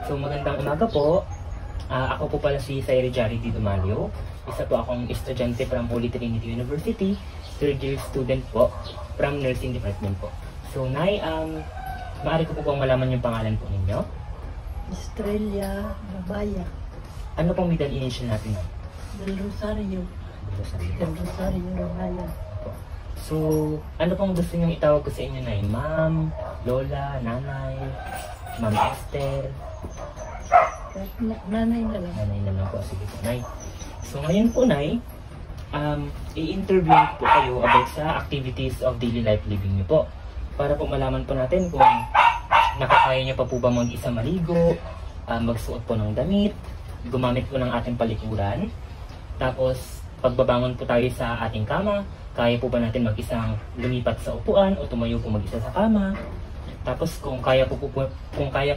So magandang umaga po. Ako po pala si Sairi Charity Dumalio. Isa po akong estudyante from Holy Trinity University, third year student po from Nursing Department po. So Nay, maaari ko po bang malaman yung pangalan po ninyo? Estrella Rabaya, Ano pong middle initial natin, Nay? del Rosario. Rosario. Del Rosario Rabaya. So, ano pong gusto niyong itawag ko sa inyo, Nay? Ma'am, Lola, Nanay, Ma'am Esther? Kahit nanay na lang. Nanay na lang po. Sige po, Nay. So, ngayon po, Nay, i-interview po kayo about sa activities of daily life living niyo po. Para po malaman po natin kung nakakaya niyo pa po ba mag-isa maligo, magsuot po ng damit, gumamit po ng ating palikuran. Tapos, pagbabangon po tayo sa ating kama, kaya po ba natin mag-isang lumipat sa upuan o tumayo po mag-isa sa kama. Tapos, kung kaya pa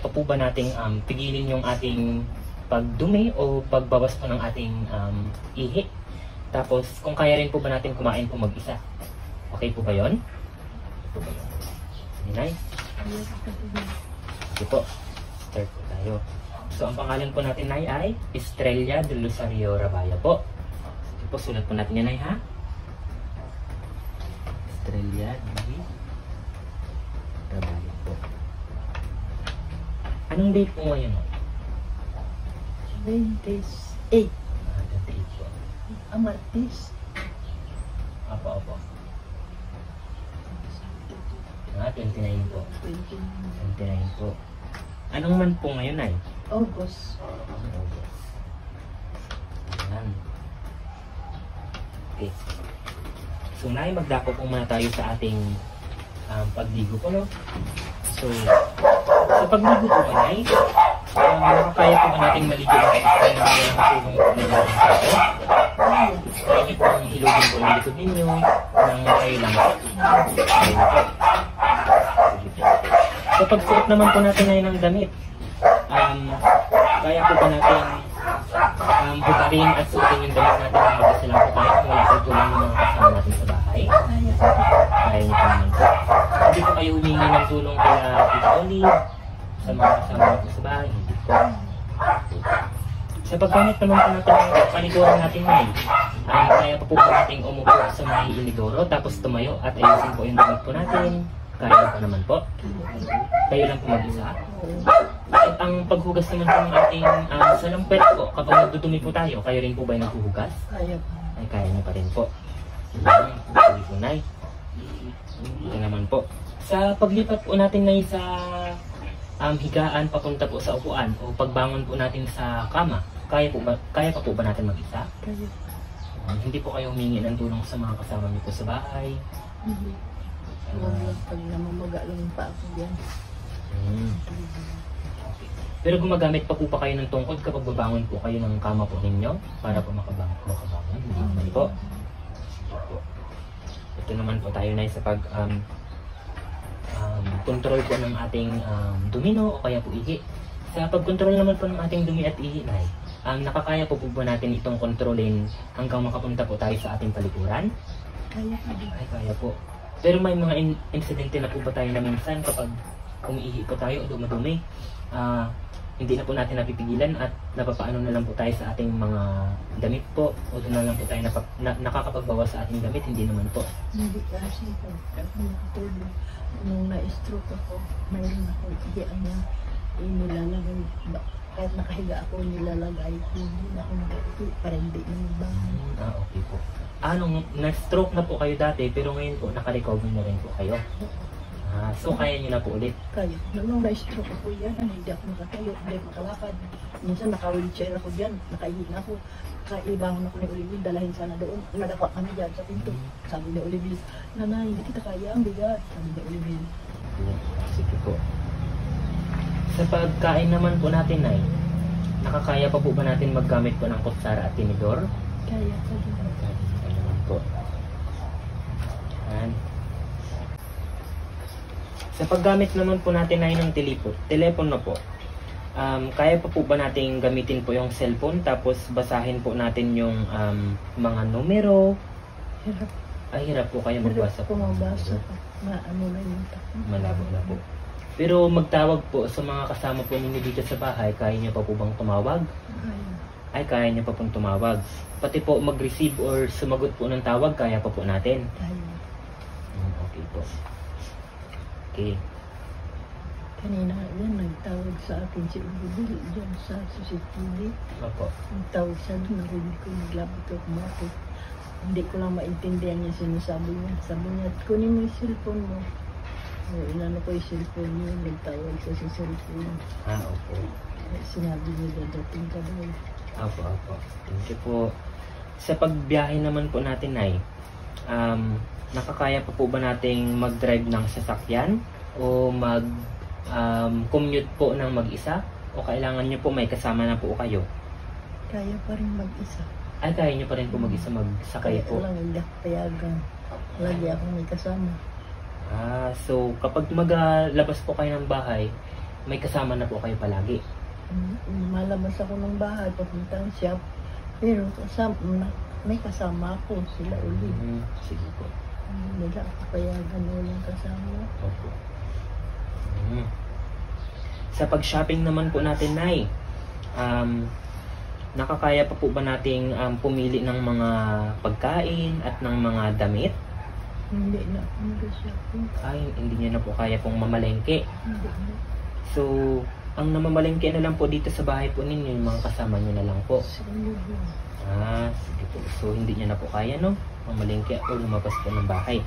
po ba nating pigilin yung ating pagdumi o pagbawas po ng ating ihi. Tapos, kung kaya rin po ba natin kumain po mag-isa. Okay po ba yun? Sige, Nay. Sige po. Start po tayo. So, ang pangalan po natin, Nay, ay Estrella del Rosario Rabaya po. Sige po, sulat po natin yan, Nay, ha? Estrella del Rabaya po. Anong date po ngayon? 28. 28 po. Amartis. Opo. 29 po. 29 po. Anong month po ngayon, Nay? August. Ayan. Okay. So, Nay, magdako po muna tayo sa ating pagligo po, no? So, sa pagligo po, Nay, nakakaya po ba natin maligo ng kapatid na nakatulong po na natin sa ito? Kaya niyo po ang hilugin po ng likod ninyo ng kayo lang po. Kaya niyo po. So, pagsuot naman po natin ngayon ng damit, kaya po ba natin bukarin at suotin yung damit natin ng mag-isa lang po tayo kung wala po tulong ng mga kasama natin sa bahay? Kaya niyo po naman po. Hindi po kayo humingi ng tulong kaya Tita Olive sa mga kasama natin sa bahay? Hindi po. Sa paggamit naman po natin ng paliguran natin ngayon, kaya po ba natin umupo sa may inidoro tapos tumayo at ayusin po yung damit po natin? Kaya pa naman po. Kayo lang po mag-isa. At ang paghugas naman po ng ating salampet po, kapag nagdudumi po tayo, kayo rin po ba yung naghuhugas? Kaya pa. Ay, kaya niyo pa rin po. Sige po, Nay. Ito naman po. Sa paglipat po natin na sa higaan papunta po sa upuan o pagbangon po natin sa kama, kaya pa po ba natin mag-isa? Kaya. Hindi po kayo humingi ng tulong sa mga kasama niyo po sa bahay? Hindi. Pag namamaga lang pa ako dyan. Pero gumagamit pa po kayo ng tungkod kapag babangon po kayo ng kama po ninyo para po makabangon? Hindi naman po. Ito naman po tayo na sa pag control po ng ating dumino o kaya po ihi. Sa pag-control naman po ng ating dumi at ihi, Nay, nakakaya po ba natin itong kontrolin hanggang makapunta po tayo sa ating palikuran? Kaya pa. Ay, kaya po. Pero may mga insidente na po ba tayo na minsan kapag umiihi po tayo o dumadumi, hindi na po natin napipigilan at napapaano na lang po tayo sa ating mga damit po o doon na lang po tayo nakakapagbawas sa ating damit, hindi naman po. Hindi kasi pag ako nakatulog, nung na-stroke ako, mayroon ako iyan niya, nilalagay, kahit nakahiga ako, nilalagay, hindi na ako nag-ito, para hindi na magbangon. Okay po. Nung na-stroke na po kayo dati, pero ngayon po, naka-recover na rin po kayo. So, kaya nyo na po ulit? Kaya. Nung na-stroke ako yan, hindi ako makatayo, hindi ako makalakad. Minsan naka-wheelchair ako dyan, nakahihin ako. Kaibangon ako ni Olivia, dalahin sana doon. Nadapa kami dyan sa pinto. Sabi ni Olivia, Nanay, hindi kita kaya, ang bigat. Sabi ni Olivia. Sige po. Sa pagkain naman po natin, Nay, nakakaya pa po ba natin maggamit po ng kutsara at tinidor? Kaya. Kaya naman po. Yan. Sa paggamit naman po natin ay ng telepono po, kaya pa po ba natin gamitin po yung cellphone tapos basahin po natin yung mga numero? Hirap. Ay, hirap po kayo magbasa po. Hirap po magbasa. Maano na yung takot. Malabo na po. Pero magtawag po sa mga kasama po ninyo dito sa bahay, kaya niyo pa po bang tumawag? Kaya. Ay, kaya niyo pa pong tumawag. Pati po mag-receive or sumagot po ng tawag, kaya pa po natin. Kaya. Okay po. Okay. Kanina yan, nagtawag sa akin si Ububil dyan sa CCTV. Opo. Nagtawag siya doon, narinig ko, naglapit ko kumakit. Hindi ko lang maintindihan yung sinasabi niya. Sabi niya, kunin mo yung cellphone mo. So, inano ko yung cellphone niya, nagtawag siya sa cellphone. Opo. Sinabi niya, dadating ka daw. Opo. Thank you po. Sa pagbiyahe naman po natin, Nay, nakakaya pa po ba nating mag-drive ng sasakyan? O commute po ng mag-isa? O kailangan nyo po may kasama na po kayo? Kaya pa rin mag-isa. Ay, kaya nyo pa rin po mag-isa magsakay Kaya po? lang, hindi ako payagan. Lagi ako may kasama. So kapag maglabas po kayo ng bahay, may kasama na po kayo palagi? Malabas ako ng bahay, papuntang shop. Pero may kasama ako, sila uli. Sige po. Hindi ako payagan walang kasama. Opo. Sa pag-shopping naman po natin, Nay, nakakaya pa po ba nating pumili ng mga pagkain at ng mga damit? Hindi na ako mag-shopping. Ay, hindi niyo na po kaya pong mamalengke. Hindi na. So, ang namamalengke na lang po dito sa bahay po ninyo, yung mga kasama niyo na lang po. Sige lang. Sige po. So, hindi niyo na po kaya, no? Mamalengke o lumabas po ng bahay.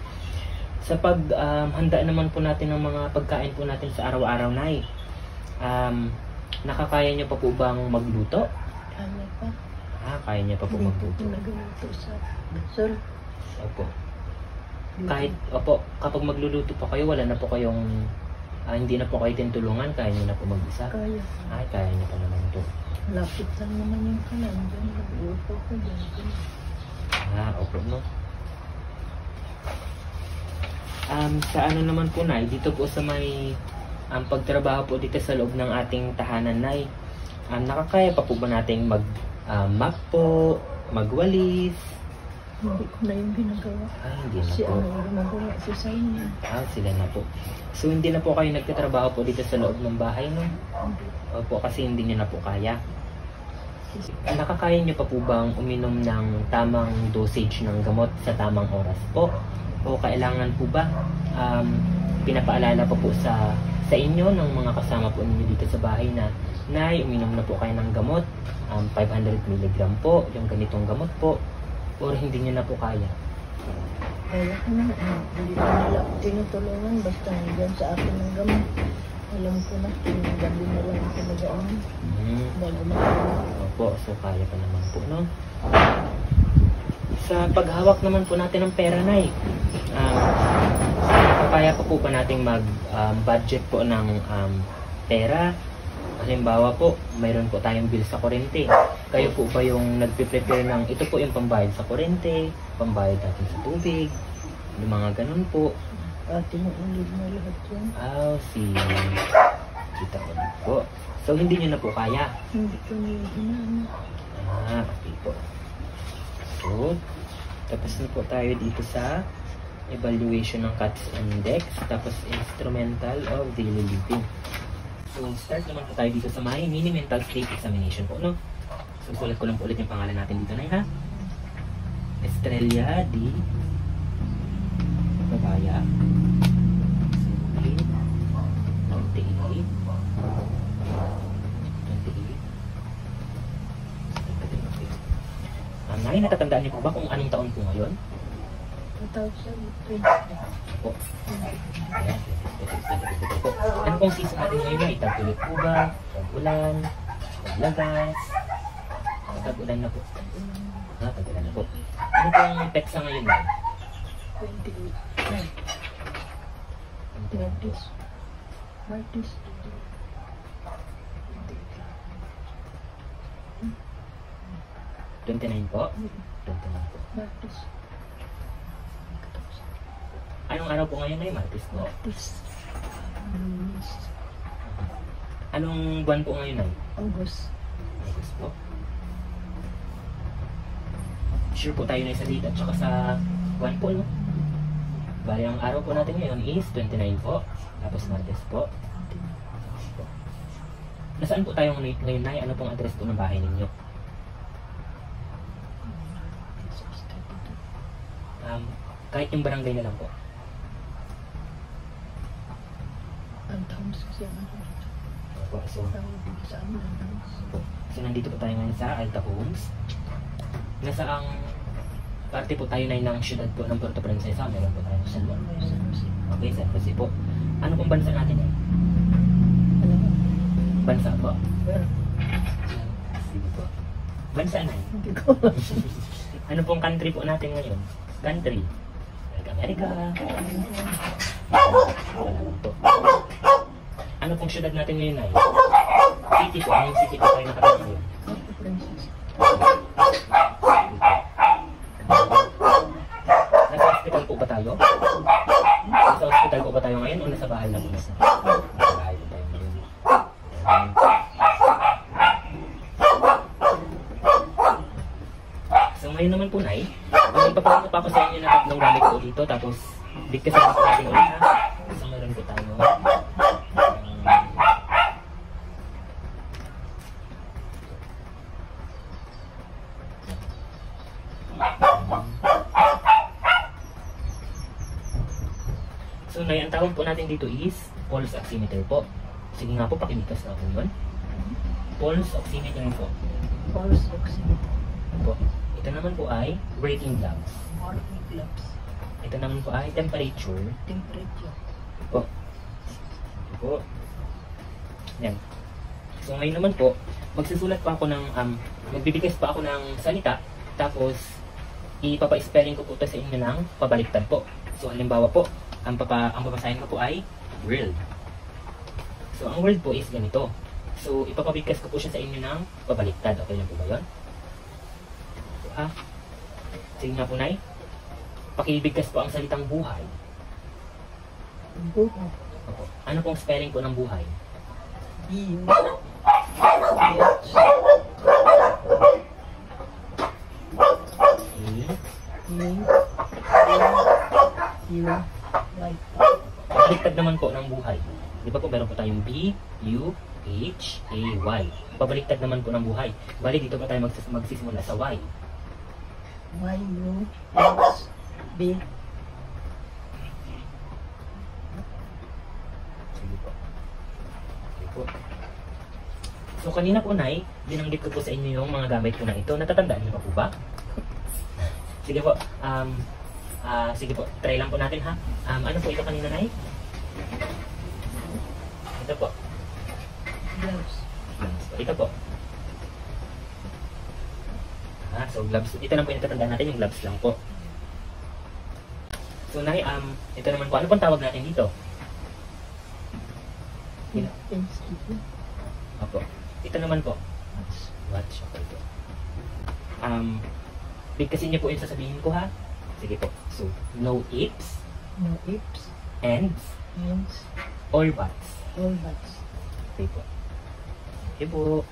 Sa paghanda naman po natin ng mga pagkain po natin sa araw-araw, Nay, nakakaya niyo pa po bang magluto? Kaya pa. Kaya niya pa po Hindi magluto. ko nagluto sa gasol. Opo. Opo, kapag magluluto po kayo, wala na po kayong, hindi na po kayo tinutulungan, kaya niyo na po mag-isa? Kaya. Ay, kaya niyo pa naman ito. Lapit lang naman yung kanan. Diyan, nag-uupo ko dyan. Opo, no? Sa ano naman po, Nay, dito po sa may pagtrabaho po dito sa loob ng ating tahanan, Nay, nakakaya pa po ba nating mag-map po, magwalis? Hindi ko na yung ginagawa. Hindi na Si po. ano yung ginagawa, si Saina. Sila na po. So, hindi na po kayo nagtatrabaho po dito sa loob ng bahay, no? Hindi. Opo, kasi hindi niyo na po kaya. Nakakaya niyo pa po bang uminom ng tamang dosage ng gamot sa tamang oras po? O kailangan po ba pinapaalala pa po sa inyo ng mga kasama po ninyo dito sa bahay na, Nay, uminom na po kayo ng gamot, 500 mg po, yung ganitong gamot po, or hindi niyo na po kaya? Kaya ko na, hindi ko nila ako tinutulungan, basta nandyan sa akin ng gamot. Alam ko na, gabi na lang ako mag-aano. Bago makakita. Opo, so kaya pa naman po, no? Sa paghawak naman po natin ng pera, Nay, kaya pa po ba nating mag-budget po ng pera? Halimbawa po, mayroon po tayong bill sa kuryente. Kayo po ba yung nagpe-prepare ng, ito po yung pambayad sa kuryente, pambayad natin sa tubig, yung mga ganun po? Tinuulid mo lahat yan. Si kita ko din po. So, hindi nyo na po kaya? Hindi ko na yung inaano. Okay po. So, tapos na po tayo dito sa evaluation ng CATS Index, tapos instrumental of daily living. So, start naman po tayo dito sa may mini mental state examination po, no? So, sulat ko lang po ulit yung pangalan natin dito, Nay, ha? Estrella D. Babaya. 28. Nay, natatandaan niyo po ba kung anong taon po ngayon? 2020. Po. Ayan, po. Ano pong season natin ngayon, Nay? Tag-ulit po ba? Tag-ulan? Tag-lagas? Tag-ulan na po. Tag-ulan na po. Ano pong petsa ngayon, Nay? 28. Martis. 29 po? 29 po. Martis. Anong araw po ngayon, Nay? Martes po. Martis. Lunes. Anong buwan po ngayon, Nay? August. August po. Sure po tayo na sa date at saka sa buwan po, no? Bali, ang araw po natin ngayon is 29 po. Tapos Martes po. Nasaan po tayo ngayon, Nay? Ano pong address po ng bahay ninyo? Kahit yung barangay na lang po. Ang towns kasi ang ano. Opo, so, Tawag dito sa amin ang towns. so nandito po tayo ngayon sa Alta Homes. Nasa ang parte po tayo na ng syudad po ng Puerto Princesa. Meron po tayo sa San Jose. Okay, San Jose po. Ano pong bansa natin eh? Ano yun? Bansa po? Well, Sige po. Bansa na eh. hindi ko. Ano pong country po natin ngayon? Country. America. Wala lang po. Ano pong syudad natin ngayon ay? City po. Anong city po tayo nakatayo ngayon? Princess. Nasa hospital po ba tayo? Nasa hospital po ba tayo ngayon o nasa bahay lang po? Nasa bahay po tayo ngayon. Ayan. So ngayon naman po, Nay, ipapakita pa ako sa inyo na tatlong gamit po dito, tapos bigkasin po natin ulit ha. So meron po tayo. So Nay, ang tawag po natin dito is pulse oximeter po. Sige nga po, pakibigkas na po yun. Pulse oximeter po. Pulse oximeter. Po. Ito naman po ay breathing gloves. Marking gloves. Ito naman po ay temperature. Temperature. Po. Ito po. Yan. So ngayon naman po, magsusulat pa ako ng, magbibigay pa ako ng salita, tapos ipapa-spelling ko po ito sa inyo ng pabaliktad po. So halimbawa po, ang babasahin ko po ay world. So ang world po is ganito. So ipapabigkas ko po siya sa inyo ng pabaliktad. Okay lang po ba yun? Ha? Sige nga po, Nay. Pakibigkas po ang salitang buhay. Buhay. Opo. Ano pong spelling po ng buhay? U. Pabaliktad naman po ng buhay. Di ba po meron po tayong B, U, H, A, Y. Pabaliktad naman po ng buhay. Bali dito pa tayo magsisimula sa Y. Y, U, H, B. Sige po. Okay po. So kanina po, Nay, binanggit ko po sa inyo yung mga gamit po na ito. Natatandaan niyo pa po ba? Sige po. Sige po. Try lang po natin ha. Ano po ito kanina, Nay? Ito po. Gloves. Ito po. So gloves. Ito lang po yung natatandaan natin, yung gloves lang po. So Nay, ito naman po. Ano pong tawag natin dito? Pencil. Opo. Ito naman po. Watch. Okay po. Bigkasin niyo po yung sasabihin ko ha. Sige po. So, no ifs, No ifs, ands, ands, or buts. or buts. Okay po. Okay po.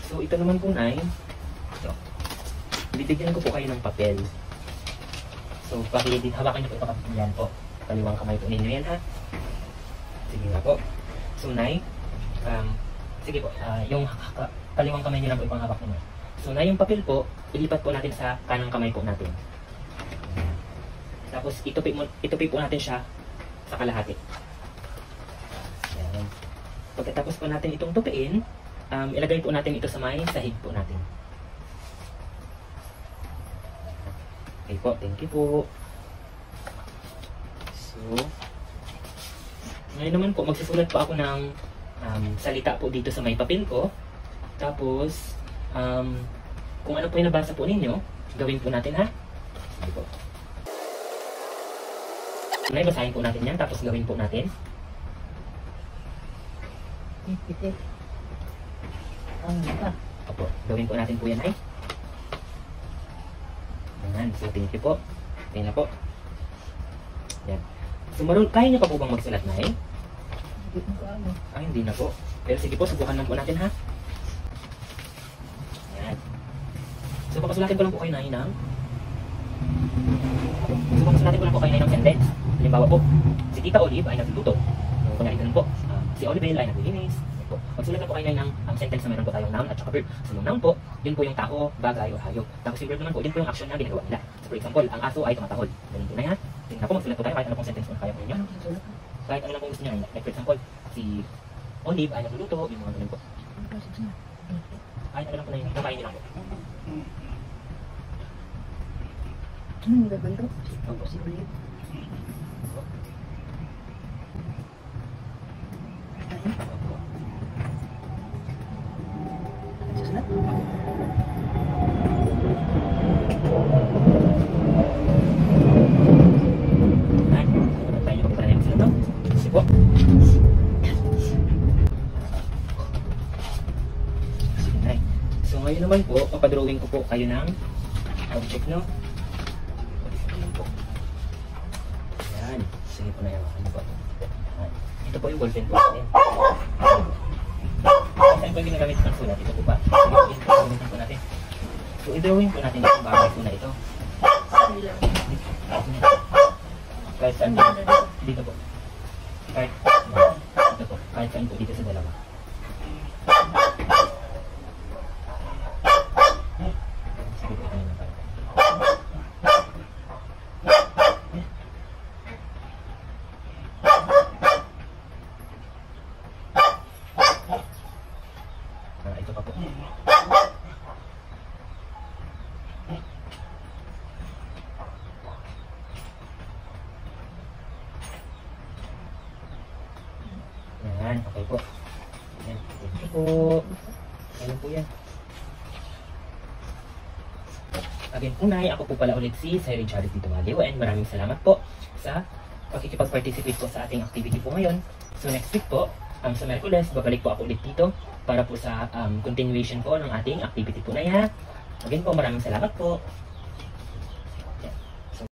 So, ito naman po, Nay. So, bibigyan ko po kayo ng papel. So, hawakan niyo po ito kapag yan po. Kaliwang kamay po ninyo yan ha. Sige nga po. So, Nay, sige po, yung kaliwang kamay niyo lang po ipanghawak niyo. So, Nay, yung papel po, ilipat po natin sa kanang kamay po natin. Tapos, itupi po natin siya sa kalahati. Ayan. Pagkatapos po natin itong tupiin, ilagay po natin ito sa may sahig po natin. Okay po, thank you po. So, ngayon naman po, magsusulat po ako ng salita po dito sa may papel ko. Tapos, kung ano po yung nabasa po ninyo, gawin po natin ha. Sige po. Ngayon, basahin po natin yan, tapos gawin po natin. Ipitik. Ang mata. Opo, gawin po natin po yan ay. Ayan, so thank you po. Okay na po. Yan. So kaya niyo pa po bang magsulat na eh? Hindi mo ka ano. Hindi na po. Pero sige po, subukan lang po natin ha. Yan. So papasulatin ko lang po kayo na ng papasulatin ko lang po kayo ng sentence. Halimbawa po, si Tita Olive ay nagluluto. Kung ganito po, si Olivelle ay naglilinis. po. Magsulat na po kayo ng sentence na meron po tayong noun at saka verb. So yung noun po, yun po yung tao, bagay, o hayop. Tapos yung verb naman po, yun po yung action na ginagawa nila. So for example, ang aso ay tumatahol. Ganun po na yan. Tingnan na po, magsulat po tayo kahit ano pong sentence po na kaya po ninyo. Anong susulat ko? Kahit ano lang po gusto nyo. Like for example, si Olive ay nagluluto, yung mga ganun po. Ano ba susulat? Kahit ano lang po na yun, nakain nyo lang po. Anong gagawin ko? Opo, si Olive. Kain? Susulat? Yan. Tayo po para yung sulat, no? Kasi po. Sige na. So ngayon naman po, papadrawing ko po kayo ng object, no? Ayan po. Yan. Sige po na yan. Ano po? Yan. Ito po yung ballpen po natin. Saan po yung ginagamit ng sulat? Ito po ba? Yan po yung gamitin po natin. So i-drawing po natin itong bagay po na ito. Bilang. Kahit saan po. Dito po. Kahit dito po. Kahit saan po dito sa dalawa. Sige po, ito naman tayo. Ito pa po. Yan, okay po. Yan, ito po. Ano po yan? Again po, Nay, ako po pala ulit si Siren Charity Tumaliw and maraming salamat po sa pakikipag-participate po sa ating activity po ngayon. So next week po, sa Merkules, babalik po ako ulit dito para po sa continuation po ng ating activity po na yan. Again po, maraming salamat po.